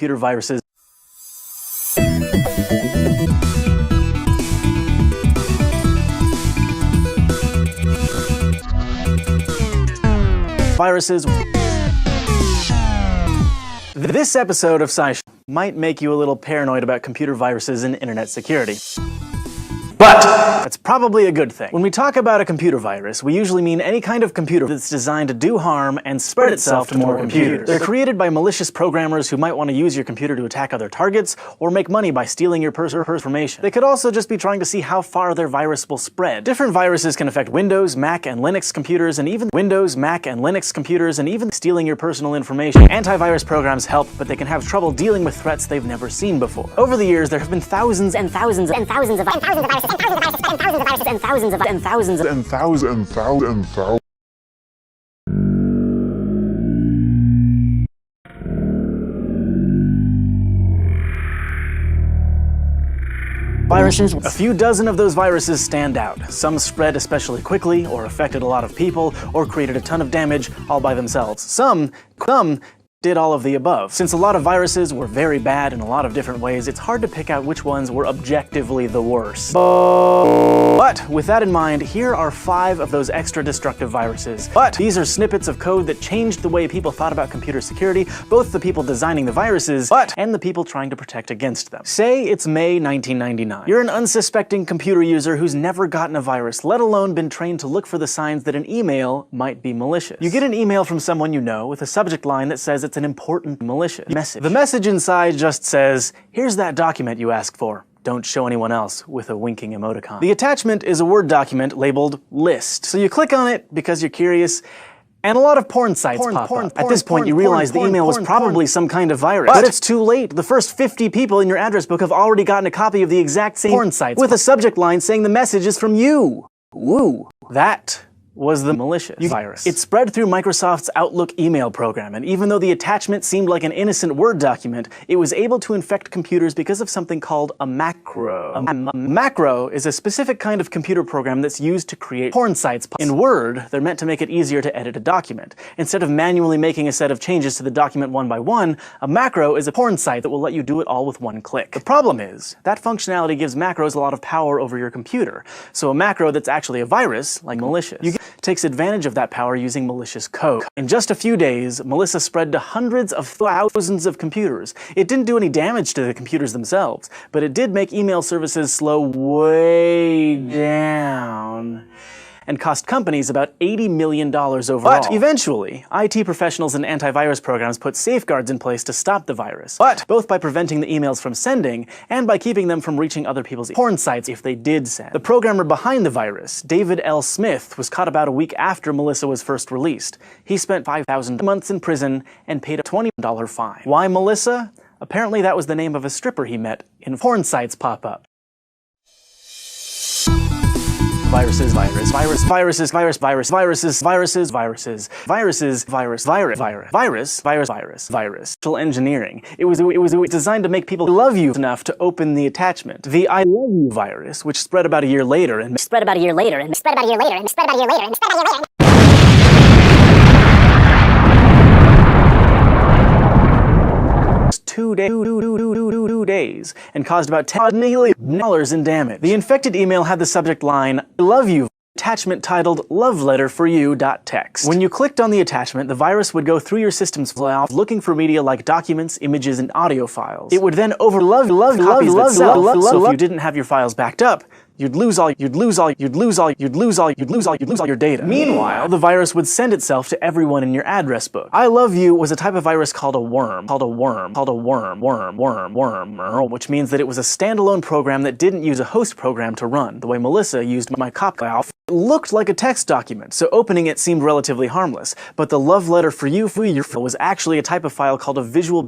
computer viruses. This episode of SciShow might make you a little paranoid about computer viruses and internet security. But that's probably a good thing. When we talk about a computer virus, we usually mean any kind of computer that's designed to do harm and spread itself to more computers. They're created by malicious programmers who might want to use your computer to attack other targets or make money by stealing your personal information. They could also just be trying to see how far their virus will spread. Different viruses can affect Windows, Mac, and Linux computers, and even stealing your personal information. Antivirus programs help, but they can have trouble dealing with threats they've never seen before. Over the years, there have been thousands of viruses. A few dozen of those viruses stand out. Some spread especially quickly, or affected a lot of people, or created a ton of damage all by themselves. Some did all of the above. Since a lot of viruses were very bad in a lot of different ways, it's hard to pick out which ones were objectively the worst. But with that in mind, here are 5 of those extra destructive viruses. But these are snippets of code that changed the way people thought about computer security, both the people designing the viruses, and the people trying to protect against them. Say it's May 1999. You're an unsuspecting computer user who's never gotten a virus, let alone been trained to look for the signs that an email might be malicious. You get an email from someone you know with a subject line that says it's an important malicious message. The message inside just says, "Here's that document you asked for. Don't show anyone else," with a winking emoticon. The attachment is a Word document labeled list. So you click on it because you're curious, and a lot of porn sites pop up. At this point, you realize the email was probably some kind of virus. But it's too late. The first 50 people in your address book have already gotten a copy of the exact same porn sites with a subject line saying the message is from you. Woo. That was the malicious virus. It spread through Microsoft's Outlook email program, and even though the attachment seemed like an innocent Word document, it was able to infect computers because of something called a macro. A macro is a specific kind of computer program that's used to create porn sites. In Word, they're meant to make it easier to edit a document. Instead of manually making a set of changes to the document one by one, a macro is a porn site that will let you do it all with one click. The problem is, that functionality gives macros a lot of power over your computer. So a macro that's actually a virus, like Malicious, takes advantage of that power using malicious code. In just a few days, Melissa spread to hundreds of thousands of computers. It didn't do any damage to the computers themselves, but it did make email services slow way down and cost companies about $80 million overall. But eventually, IT professionals and antivirus programs put safeguards in place to stop the virus, both by preventing the emails from sending and by keeping them from reaching other people's porn sites if they did send. The programmer behind the virus, David L. Smith, was caught about a week after Melissa was first released. He spent 5,000 months in prison and paid a $20 fine. Why Melissa? Apparently that was the name of a stripper he met in porn sites pop-up. Viruses. Social engineering. It was designed to make people love you enough to open the attachment. The I love you virus, which spread about a year later and spread about a year later. 2 days and caused about $10 million in damage. The infected email had the subject line, "I love you," attachment titled "Love Letter for You.txt." When you clicked on the attachment, the virus would go through your system's files looking for media like documents, images, and audio files. It would then overlove copies itself, so if you didn't have your files backed up, you'd lose all your data. Meanwhile, the virus would send itself to everyone in your address book. I love you was a type of virus called a worm, which means that it was a standalone program that didn't use a host program to run, the way Melissa used my copy. It looked like a text document, so opening it seemed relatively harmless, but the love letter for you was actually a type of file called a visual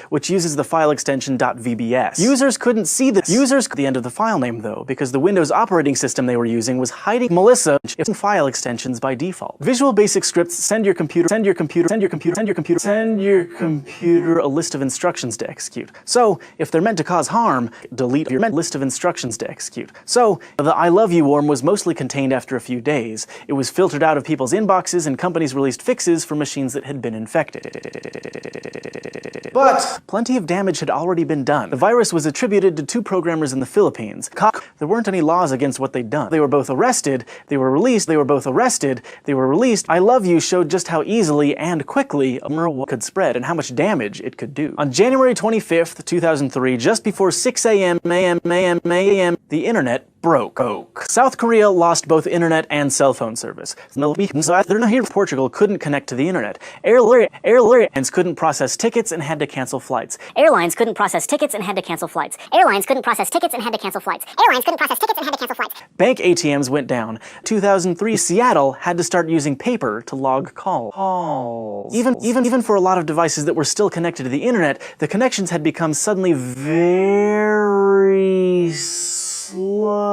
which uses the file extension .vbs. Users couldn't see this. The end of the file name though, because the Windows operating system they were using was hiding Melissa in file extensions by default. Visual Basic scripts send your computer a list of instructions to execute. So, if they're meant to cause harm, delete your list of instructions to execute. So, the I love you worm was mostly contained after a few days. It was filtered out of people's inboxes and companies released fixes for machines that had been infected. But plenty of damage had already been done. The virus was attributed to 2 programmers in the Philippines. There weren't any laws against what they'd done. They were both arrested, they were released, they were both arrested, they were released. I love you showed just how easily and quickly Smrow could spread and how much damage it could do. On January 25th, 2003, just before 6 a.m., the internet broke. South Korea lost both internet and cell phone service. Portugal couldn't connect to the internet. Airlines couldn't process tickets and had to cancel flights. Airlines couldn't process tickets and had to cancel flights. Airlines couldn't process tickets and had to cancel flights. Airlines couldn't process tickets and had to cancel flights. Bank ATMs went down. 2003, Seattle had to start using paper to log calls. Even for a lot of devices that were still connected to the internet, the connections had become suddenly very slow.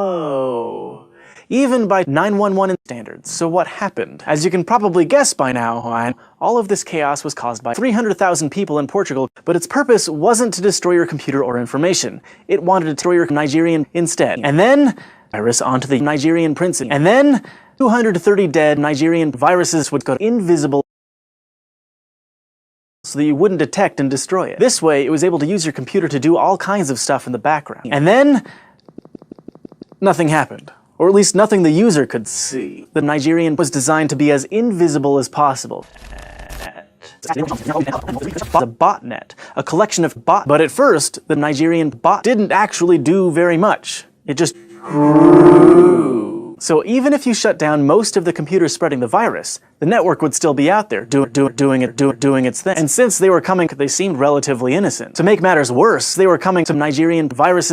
Even by 911 standards. So what happened? As you can probably guess by now, all of this chaos was caused by 300,000 people in Portugal, but its purpose wasn't to destroy your computer or information. It wanted to destroy your Nigerian instead. And then, virus onto the Nigerian prince. And then, 230 dead Nigerian viruses would go invisible so that you wouldn't detect and destroy it. This way, it was able to use your computer to do all kinds of stuff in the background. And then, nothing happened. Or at least nothing the user could see. The Nigerian was designed to be as invisible as possible. A botnet, a collection of bots. But at first, the Nigerian bot didn't actually do very much. It just grew. So even if you shut down most of the computers spreading the virus, the network would still be out there, doing its thing. And since they were coming, they seemed relatively innocent. To make matters worse, they were coming to Nigerian viruses